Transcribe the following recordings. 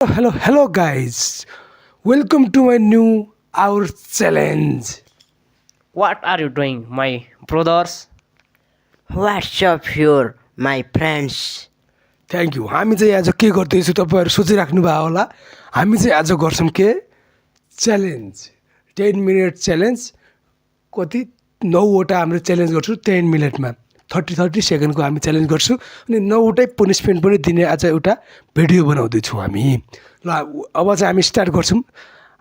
Hello, guys. Welcome to my new our challenge. What are you doing, my brothers? What's up here, my friends? Thank you हामी चाहिँ आज के गर्दैछौँ तपाईँहरू सोचिराख्नु भयो होला हामी चाहिँ आज गर्छौँ के च्यालेन्ज 10 मिनट च्यालेन्ज कति 9वटा हाम्रो च्यालेन्ज गर्छौँ 10 मिनटमा 30 सेकेन्डको हामी च्यालेन्ज गर्छौँ अनि 9वटै पनिसमेन्ट पनि दिने आज एउटा भिडियो बनाउँदैछौँ हामी ल अब चाहिँ हामी स्टार्ट गर्छौँ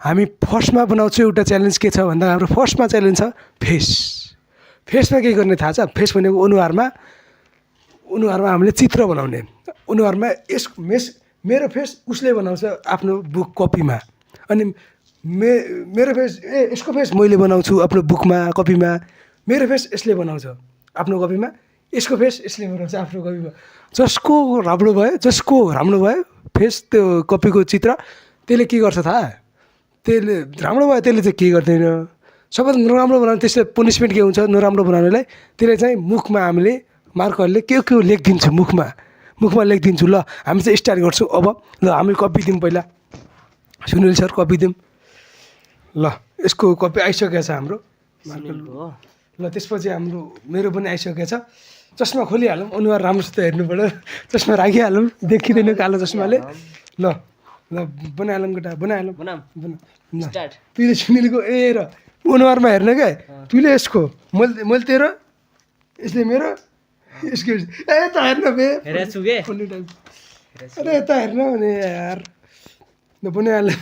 हामी फर्स्टमा बनाउँछौँ एउटा च्यालेन्ज के छ भन्दा हाम्रो फर्स्टमा च्यालेन्ज छ फेसमा के गर्ने थाहा छ फेस भनेको अनुहारमा हामीले चित्र बनाउने अनुहारमा मेरो फेस उसले बनाउँछ आफ्नो बुक कपीमा अनि मेरो फेस यसको फेस मैले बनाउँछु आफ्नो बुकमा कपीमा मेरो फेस यसले बनाउँछ आफ्नो कपीमा यसको फेस यसले बनाउँछ आफ्नो कपीमा जसको राम्रो भयो फेस त्यो कपीको चित्र त्यसले के गर्छ थाहा त्यसले राम्रो भयो त्यसले चाहिँ के गर्दैन सबैभन्दा नराम्रो बनाउने त्यसले पनिसमेन्ट के हुन्छ नराम्रो बनाउनेलाई त्यसले चाहिँ मुखमा हामीले मार्करले के लेखिदिन्छु मुखमा लेखिदिन्छु ल हामी चाहिँ स्टार्ट गर्छौँ अब ल हामी कपी दिउँ पहिला सुनिल सर कपी दिउँ ल यसको कपी आइसकेको छ हाम्रो ल त्यसपछि हाम्रो मेरो पनि आइसकेको छ चस्मा खोलिहालौँ अनुहार राम्रोसित हेर्नु पऱ्यो चस्मा राखिहालौँ देखिँदैन कालो चस्माले ल बनाइहालौँ केटा बनाइहालौँ Start. तुले सुनिलको र अनुहारमा हेर्न क्या तुले यसको मैले तेरो यसले मेरो यसको यता हेर्न बे हेरेछु के? खोल्ने टाइम अरे यता हेर्न भने यार ल बनाइहाल्यो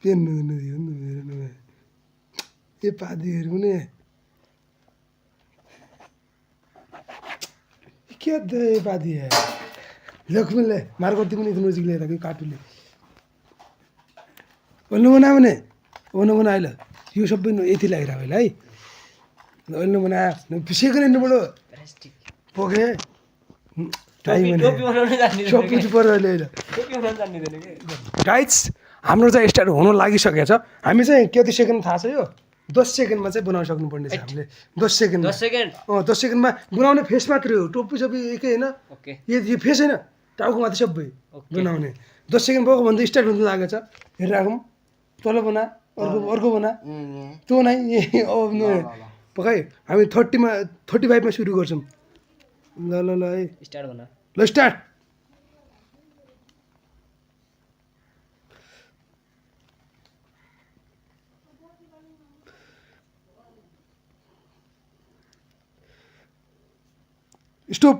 पेन ए पादीहरू पनि के दे पादी लक्ष्मीले मार्गवती पनि नजिक लिएर कि काटुले ओल्नु बनायो भने ओल्नु बनायो ल यो सबै यति लागेर अहिले है ओल्नु बनायो सेकेन्ड हेर्नुबाट पोखे टाइम सबै पऱ्यो अहिले गाइड्स हाम्रो चाहिँ स्टार्ट हुन लागिसकेको छ हामी चाहिँ कति सेकेन्ड थाहा छ यो 10 सेकेन्डमा चाहिँ बनाउन सक्नुपर्ने छ हामीले 10 सेकेन्ड 10 सेकेन्ड 10 सेकेन्डमा बनाउने फेस मात्रै हो टोपी सबै एकै होइन ओके यो फेस होइन टाउको मात्रै सबै बनाउने 10 सेकेन्ड भएको भन्दा स्टार्ट हुन लागेको छ हेरिराखौँ तल बना अर्को बना तँ नै पकाइ हामी 35मा सुरु गर्छौँ ल है स्टार्ट गर्न ल स्टार्ट स्टोप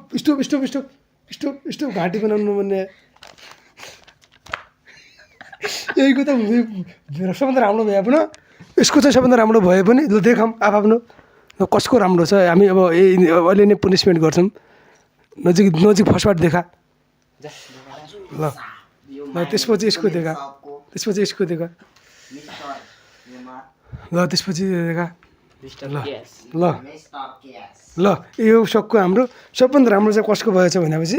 घाँटी बनाउनु भन्ने यहीको त सबभन्दा राम्रो भए पनि यसको चाहिँ सबभन्दा राम्रो भए पनि ल देखाऊँ आफ्नो कसको राम्रो छ हामी अब अहिले नै पनिसमेन्ट गर्छौँ नजिक फर्स्टबाट देखा ल त्यसपछि यसको देखा ल त्यसपछि देखा ल यो सबको हाम्रो सबभन्दा राम्रो चाहिँ कसको भएछ भनेपछि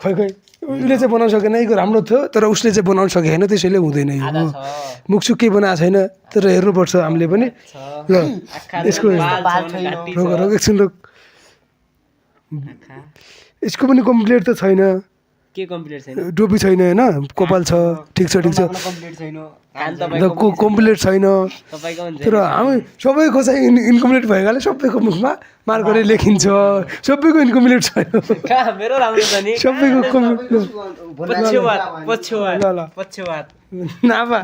खै उसले चाहिँ बनाउन सकेन यो राम्रो थियो तर उसले चाहिँ बनाउन सकेन त्यसैले हुँदैन यो मुखसुख केही बनाएको छैन तर हेर्नुपर्छ हामीले पनि ल यसको रोग एकछिन रोग यसको पनि कम्प्लिट त छैन के कम्प्लिट छैन टोपी छैन होइन कपाल छ ठिक छ कम्प्लिट छैन कान कम्प्लिट छैन तपाईको हुन्छ तर हामी सबैको चाहिँ इन्कम्प्लिट भएकाले सबैको मुखमा मार्करले लेखिन्छ सबैको इन्कम्प्लिट छैन मेरो राम्रो छ नि सबैको पछ्यौवाद नाभा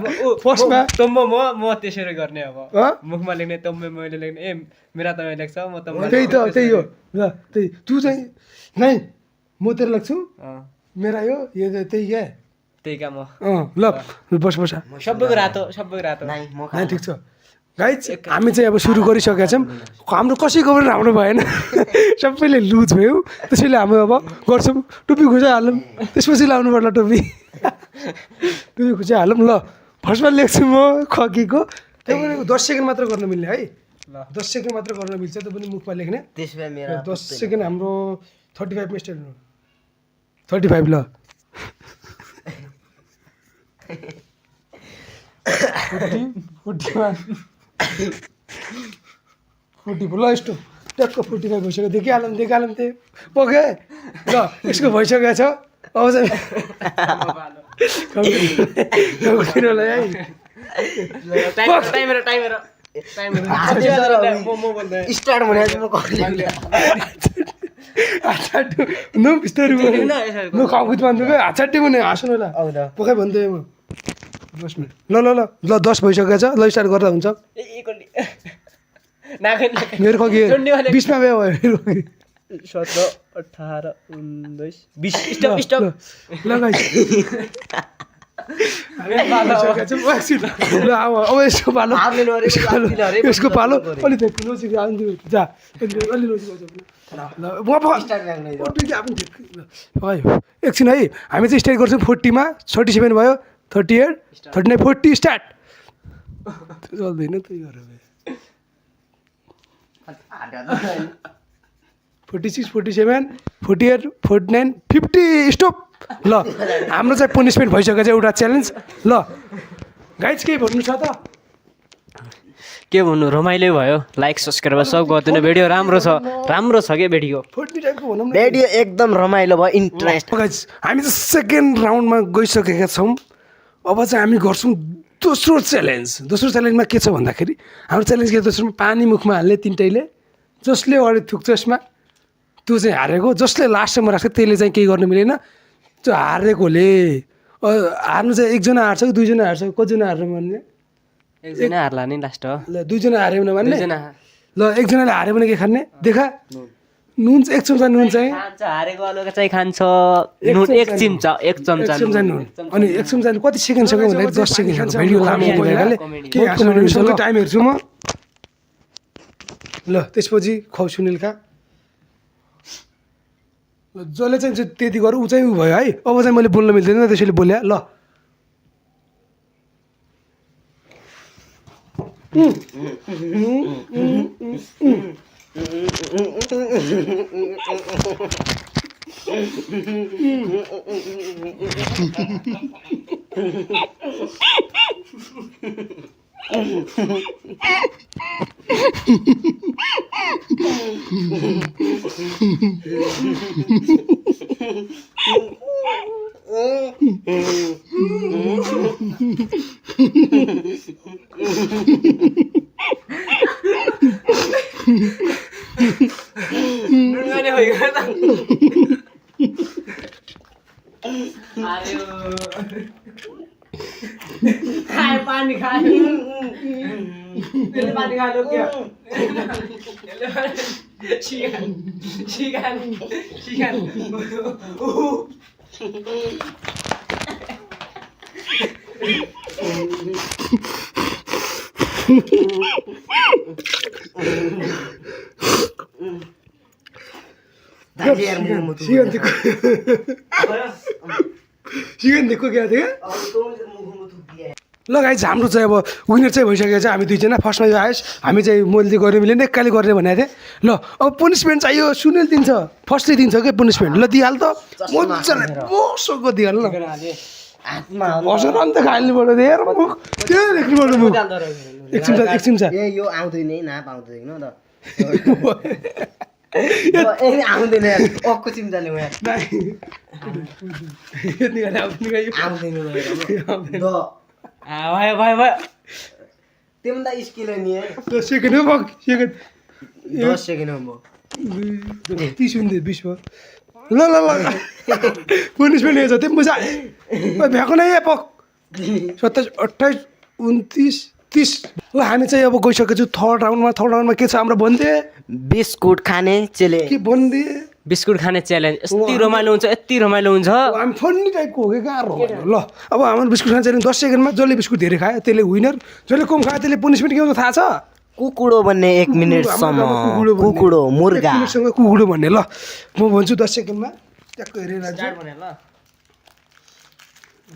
फर्स्टमा तम्बो म त्यसरी गर्ने अब मुखमा लेख्ने तम्बे मैले लेख्ने मेरा तपाईँ लेख्छ म त्यही हो ल त्यही तँ चाहिँ नै म तेरो लेख्छु मेरा यो त्यही क्या त्यही काम ल बस सबैको रातो ठिक छ गाइज हामी चाहिँ अब सुरु गरिसकेका छौँ हाम्रो कसैको पनि राम्रो भएन सबैले लुज भयो त्यसैले हामी अब गर्छौँ टोपी खुचाइहालौँ त्यसपछि लाउनु पर्ला टोपी खुचाइहालौँ ल फर्स्टमा लेख्छु म खकीको त्यो पनि 10 सेकेन्ड मात्र गर्न मिल्ने है 10 सेकेन्ड मात्र गर्न मिल्छ त्यो पनि मुखमा लेख्ने 10 सेकेन्ड हाम्रो 35 मिस्टेक 35 ल 40 ल यस्तो टक्क 45 भइसक्यो देखिहालौँ त्यो पोखे ल यसको भइसकेको छ अब चाहिँ है स्टार्ट भनेको म कहिले हाचाटु नु बिस्तारै नु खाउत भन्नुको हाचाटु भने हाँस्नु ल पोखै भन्दै म 10 मिनेट ल 10 भइसकेको छ ल स्टार्ट गर्दा हुन्छ मेरो खगी 20 मा भयो 17 18 19 20 स्टप ल गाइस ल अब यसको पालो यसको पालो अलि नजिक आउँदै जा अलि नजिक एकछिन है हामी चाहिँ स्टार्ट गर्छौँ 40 मा 37 भयो 38 39 40 स्टार्ट चल्दैन त्यही गरेर 46 47 48 49 50 स्टप ल हाम्रो चाहिँ पनिसमेन्ट भइसकेको छ एउटा च्यालेन्ज ल गाइज केही भन्नु छ त के भन्नु रमाइलो भयो लाइक सब्सक्राइब सब गरिदिनु भिडियो राम्रो छ के भिडियो 40 टाइपको भनौँ न भिडियो एकदम रमाइलो भयो इन्ट्रेस्ट गाइज हामी चाहिँ सेकेन्ड राउन्डमा गइसकेका छौँ अब चाहिँ हामी गर्छौँ दोस्रो च्यालेन्जमा के छ भन्दाखेरि हाम्रो च्यालेन्ज के दोस्रोमा पानी मुखमा हाल्ने तिनटैले जसले अगाडि थुक्छ यसमा त्यो चाहिँ हारेको जसले लास्टसम्म राख्छ त्यसले चाहिँ केही गर्नु मिलेन त्यो हारेकोले हार्नु चाहिँ एकजना हार्छ कि दुईजना हार्छ कतिजना हार्नु मान्ने एकजना हार्ला नि लास्ट हो ल दुईजना हार्यो भने मान्ने दुईजना ल एकजनाले हार्यो भने के खाने देखा नुन एक चम्चा नुन चाहिँ खान्छ हारेको अलग चाहिँ खान्छ नुन एक चम्चा नुन अनि एक चम्चा कति सेकेन्डसँग भन्दाखेरि 10 सेकेन्ड भिडियो लामो भएकाले के हाँस्नु टाइम हेर्छु म ल त्यसपछि खुवाउ सुनिल खा जसले चाहिँ त्यति गर ऊ चाहिँ ऊ भयो है अब चाहिँ मैले बोल्न मिल्दैन त्यसैले बोल्या ल पानी खायो क्या सिगन देखो क्या थियो ल गाइज हाम्रो चाहिँ अब विनर चाहिँ भइसकेको छ हामी दुईजना फर्स्टमा यो आएस हामी चाहिँ मैले चाहिँ गर्ने मिलेन एक्काले गर्ने भनेको थिएँ ल अब पनिसमेन्ट चाहियो सुनिल दिन्छ फर्स्टले दिन्छ क्या पनिसमेन्ट ल दिइहाल त मजाले मोसोको दिइहाल न बसेर अन्त खाल्नुपर्छ हेर मुख त्यो देख्नुपर्छ मुख एकछिन यो आउँदैन है नाप आउँदैन त आउँदैन अक्को चिम्चाले भयो तिम्रो त स्किल नि है सेकेन्ड हो सेकेन्ड 10 सेकेन्ड हो 30 हुँदै 20 भयो ल पनिसमेन्ट हेर्छ त्यो मजा भ्याएको नै पक 27 28 29 30 ल हामी चाहिँ अब गइसकेको छु थर्ड राउन्डमा के छ हाम्रो भन्दै बिस्कुट खाने चेले के भन्दै बिस्कुट खाने च्यालेन्ज यति रमाइलो हुन्छ हामी फन्नी टाइपको हो कि गाह्रो ल अब हाम्रो बिस्कुट खाने च्यालेन्ज 10 सेकेन्डमा जसले बिस्कुट धेरै खायो त्यसले विनर जसले कम खायो त्यसले पनिसमेन्ट के हुन्छ थाहा छ कुकुडो भन्ने 1 मिनेटसम्म कुकुडो मुर्गा कुकुडो भन्ने ल म भन्छु 10 सेकेन्डमा ट्याक्क हेरेर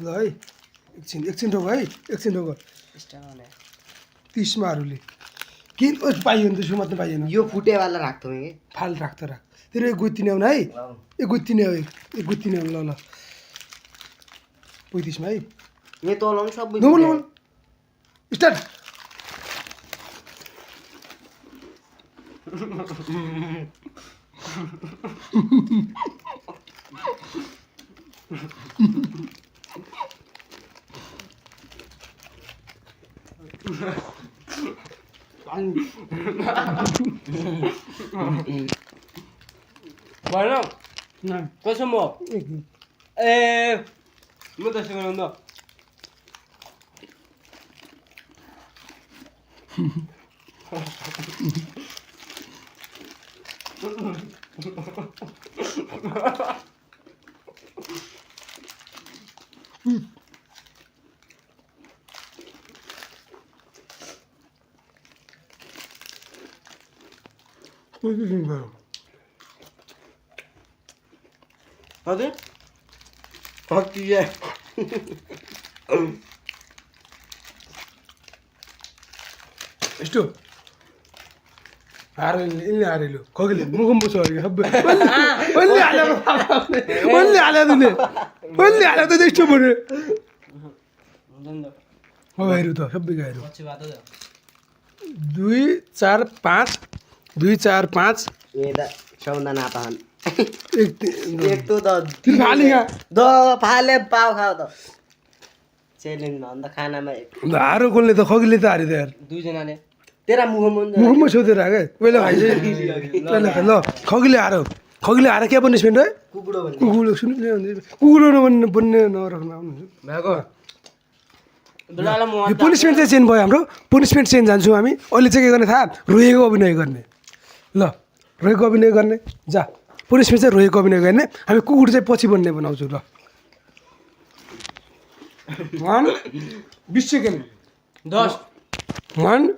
ल है एकछिन रोक है एकछिन रोक 30 मा हरूले के पाइयो नि त्यसो मात्रै पाइएन यो फुटेवाला राख्थ्यौ कि फाल राख्छ तेरो एक गुत्ती ल्याउन है एक गुत्ती ल्याउन ल 35 मा है यो तलाउनु सबै स्टार्ट भएन कसो म ए म त सिकाउनु त हजुर हकिया ಎಷ್ಟು ಇಲ್ಲಿ ಆರಿಲು ಹೋಗಲಿ ಮುಗುಂಬುಸು ಅವರಿಗೆ ಹಬ್ಬ ಒಲ್ಲಿ ಆಲೋದು ಎಷ್ಟು ಬರು हेरौँ त सबैको हेरौँ 2 4 5 2 4 5 येदा सौना नापाहन एक एक तो द फाली कहाँ द फाले पाउ खाऊ त च्यालेन्ज भन्दा खानामा हारो कसले त खगीले त हारे त यार दुईजनाले तेरा मुखमा मुखमा सोधेर आएको पहिला भाइ चाहिँ ल खगीले हार क्या पनिसमेन्ट है कुकुडो भन्ने कुकुर सुन्नु कुकुर बन्ने नराख्नु भएको दुलाला म यो पनिसमेन्ट चाहिँ चेन्ज भयो हाम्रो पनिसमेन्ट चेन्ज जान्छौँ हामी अहिले चाहिँ के गर्ने थाहा रोएको अभिनय गर्ने ल रोएको अभिनय गर्ने जा पनिसमेन्ट चाहिँ रोएको अभिनय गर्ने हामी कुकुर चाहिँ पछि बन्ने बनाउँछौँ ल 20 सेकेन्ड 10 1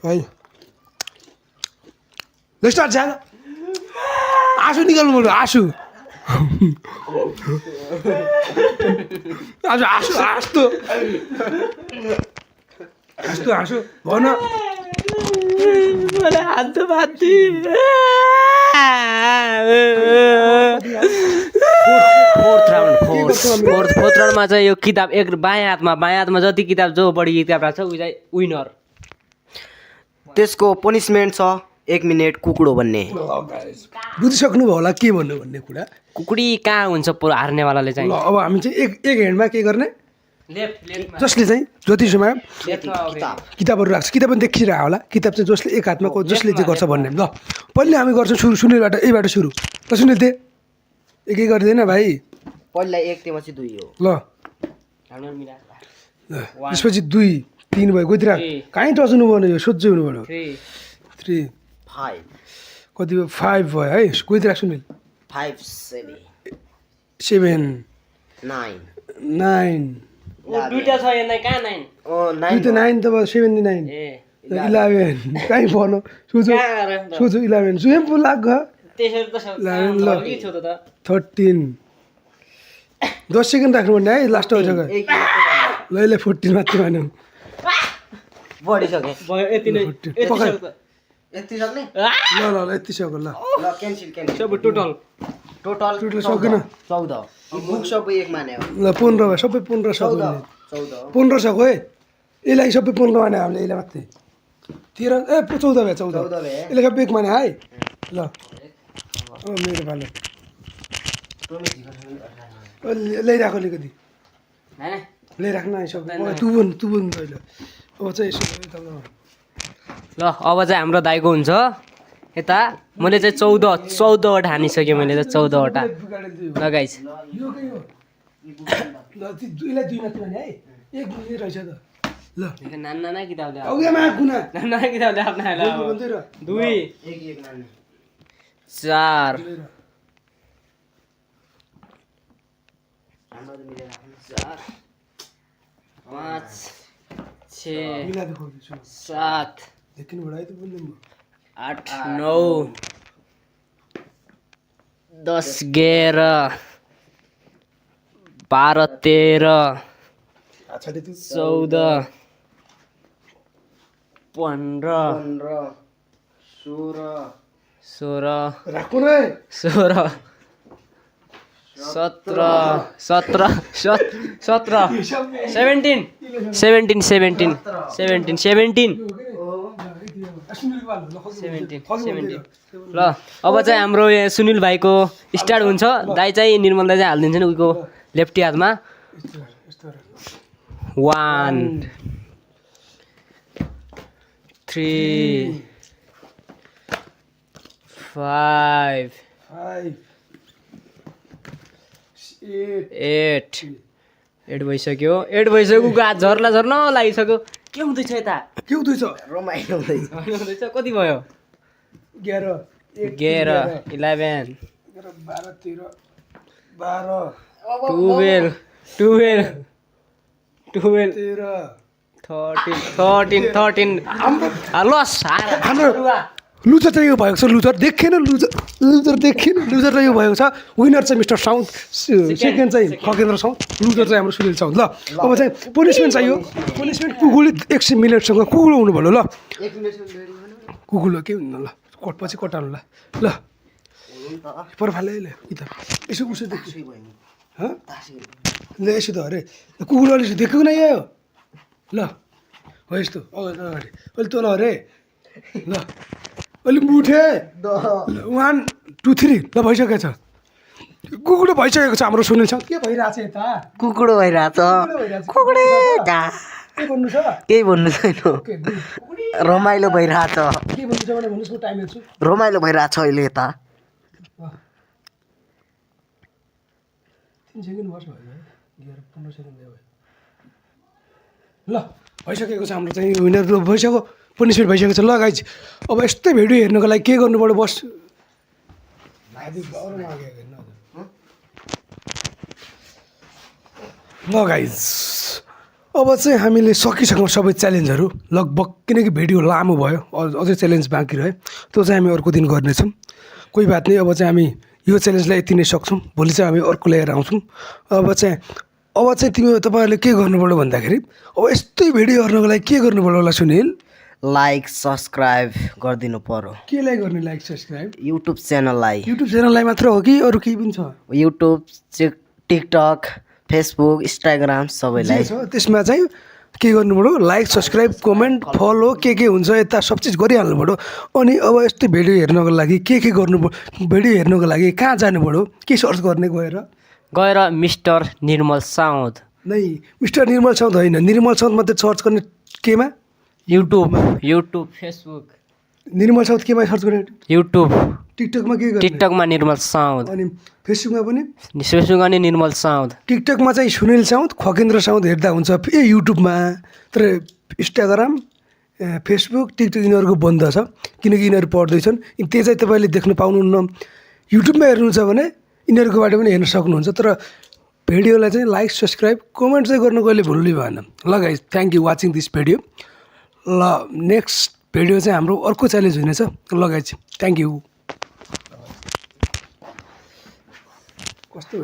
भाइ ल स्टार्ट जा आँसु निकाल्नु पर्यो आँसु हाँसो भन मलाई हात बाँधी फोर्थ राउन्डमा चाहिँ यो किताब एक बायाँ हातमा जति किताब जो बढी किताब राख्छ ऊ चाहिँ विनर त्यसको पनिसमेन्ट छ 1 मिनेट कुकुडो भन्ने बुझिसक्नु भयो होला के भन्नु भन्ने कुरा कुकुडी कहाँ हुन्छ पुरो हार्नेवालाले ल चाहिँ अब हामी चाहिँ एक ह्यान्डमा के गर्ने लेफ्ट जसले चाहिँ ज्योतिषमा किताब किताबहरू राख्छ किताब पनि देखिरहेको होला किताब चाहिँ जसले एक हातमा जसले चाहिँ गर्छ भन्ने ल पहिले हामी गर्छौँ सुरु सुनिलबाट यहीबाट सुरु ल सुनिल दे एक गरिदिएन भाइ पहिला 1 त्यसपछि 2 हो ल त्यसपछि 2 3 भयो गइतिर कहीँ टच्नु पर्ने यो सोध्दै हुनु पर्यो 3 5 कति भयो 5 भयो है गइतिर सुनिल 5 7 7 9 9 दुईटा छ यहाँ कहाँ 9 ओ 9 दुई त 9 त भयो 79 ए 11 कहीँ पर्नु सोचो 11 सुएम पो लाग्छ त्यसरी त ल 13 10 सेकेन्ड राख्नुपर्ने है लास्ट जग्गा ल यसले 14 मात्रै भन्यो बढी सके भयो यति नै पकाइ यति सक्ने ल यति सक्यो ल ल क्यान्सल सब टोटल टोटल सकेन 14 बुक सबै एक माने हो ल 15 भयो सबै 15 सक्यो 14 15 सक्यो है यसलाई सबै 15 माने हामीले यसलाई मात्रै 13 ए 14 भयो 14 भयो यसलाई सबै एक माने है ल मेरो पालो ल्याइराख अलिकति ल्याइराख्न सब तु बन अहिले अब चाहिँ यसो ल अब चाहिँ हाम्रो दाइको हुन्छ यता मैले चाहिँ 14वटा हानिसकेँ मैले त 14वटा ल गाइस यो के हो ल दुईलाई दुई मात्रै भने है एक दुई रहेछ त ल नाना किताब ल्याऊ औगेमा कुना नाना किताब ल्याऊ न भन्दै र 2 एक माने 4 5 6 मिला देखो 7 लेकिन बड़ाई तो बोलने 8 9 10 11 12 13 अच्छा दे तू 14 15 16 राखो रे 16 17 17 17 17 17 17 17 17 70 ल अब चाहिँ हाम्रो यहाँ सुनिल भाइको स्टार्ट हुन्छ दाइ चाहिँ निर्मल दाइ चाहिँ हालिदिन्छ नि उको लेफ्टी हातमा 1 3 5 8 भइसक्यो 8 भइसक्यो गाज झर्ला झर्न लागिसक्यो के हुँदैछ यता के हुँदैछ रमाइलो हुँदैछ कति भयो 11 11 11 12 13 12 12 12 13 लस हाम्रो लुजर चाहिँ यो भएको छ लुजर देखेन लुजर देखेन लुजर चाहिँ यो भएको छ विनर चाहिँ मिस्टर साउन्ड सेकेन्ड चाहिँ खगेन्द्र साउन्ड लुजर चाहिँ हाम्रो सुनिल साउन्ड ल अब चाहिँ पनिसमेन्ट चाहियो पनिसमेन्ट कुकुरले 100 मिनटसँग कुकुर हुनु भयो ल कुकुरले के हुनु ल पछि कटाउनु ल ल पर्फाले ल कि त यसो उसो देख्छु ल यसो त अरे कुकुर अलिक देखेको नै आयो ल हो यस्तो अगाडि अहिले तल अरे ल अलिक मुठे 1 2 3 ल भइसकेको छ कुकुर भइसकेको छ हाम्रो सुनिल छ के भइरहेछ यता कुकुडो भइरहेछ कुकुडे के भन्नु छ केही भन्नु छैन रमाइलो भइरहेछ के भन्नु छ भने भन्नुहोस् म टाइम हेर्छु रमाइलो भइरहेछ अहिले यता 3 सेकेन्ड बस भयो 15 सेकेन्ड भयो ल भइसकेको छ हाम्रो चाहिँ विनर भइसक्यो पनिसमेन्ट भइसकेको छ ल गाइज अब यस्तै भिडियो हेर्नको लागि के गर्नु पर्यो बस ल गाइज अब चाहिँ हामीले सकिसक्यौँ सबै च्यालेन्जहरू लगभग किनकि भिडियो लामो भयो अझै च्यालेन्ज बाँकी रह्यो त्यो चाहिँ हामी अर्को दिन गर्नेछौँ कोही बात नहीं अब चाहिँ हामी यो च्यालेन्जलाई यति नै सक्छौँ भोलि चाहिँ हामी अर्को लिएर आउँछौँ अब चाहिँ तिमी तपाईँहरूले के गर्नुपर्यो भन्दाखेरि अब यस्तै भिडियो हेर्नको लागि के गर्नुपर्यो होला सुनिल लाइक सब्सक्राइब गरिदिनु पर्यो केलाई गर्ने लाइक सब्सक्राइब युट्युब च्यानललाई मात्र हो कि अरू केही पनि छ युट्युब टिकटक फेसबुक इन्स्टाग्राम सबैलाई छ त्यसमा चाहिँ के गर्नु पर्यो लाइक सब्सक्राइब कमेन्ट फलो के हुन्छ यता सब चिज गरिहाल्नु पर्यो अनि अब यस्तै भिडियो हेर्नको लागि के गर्नु पर्यो भिडियो हेर्नको लागि कहाँ जानु पर्यो के सर्च गर्ने गएर मिस्टर निर्मल साउद नै मिस्टर निर्मल साउद होइन निर्मल साउद मात्रै सर्च गर्ने केमा युट्युब फेसबुक निर्मल साउद केमा सर्च गर्ने युट्युब टिकटकमा के गर्ने टिकटकमा निर्मल साउद अनि फेसबुकमा पनि फेसबुकमा नि निर्मल साउद टिकटकमा चाहिँ सुनिल साउद खगेन्द्र साउद हेर्दा हुन्छ युट्युबमा तर इन्स्टाग्राम फेसबुक टिकटक यिनीहरूको बन्द छ किनकि यिनीहरू पढ्दैछन् त्यो चाहिँ तपाईँले देख्न पाउनुहुन्न युट्युबमा हेर्नु छ भने यिनीहरूकोबाट पनि हेर्न सक्नुहुन्छ तर भिडियोलाई चाहिँ लाइक सब्सक्राइब कमेन्ट चाहिँ गर्नु कहिले भुल्नु भएन ल guys thank you watching this video ल नेक्स्ट भिडियो चाहिँ हाम्रो अर्को च्यालेन्ज हुनेछ ल गाइज थ्याङ्क यू कस्तो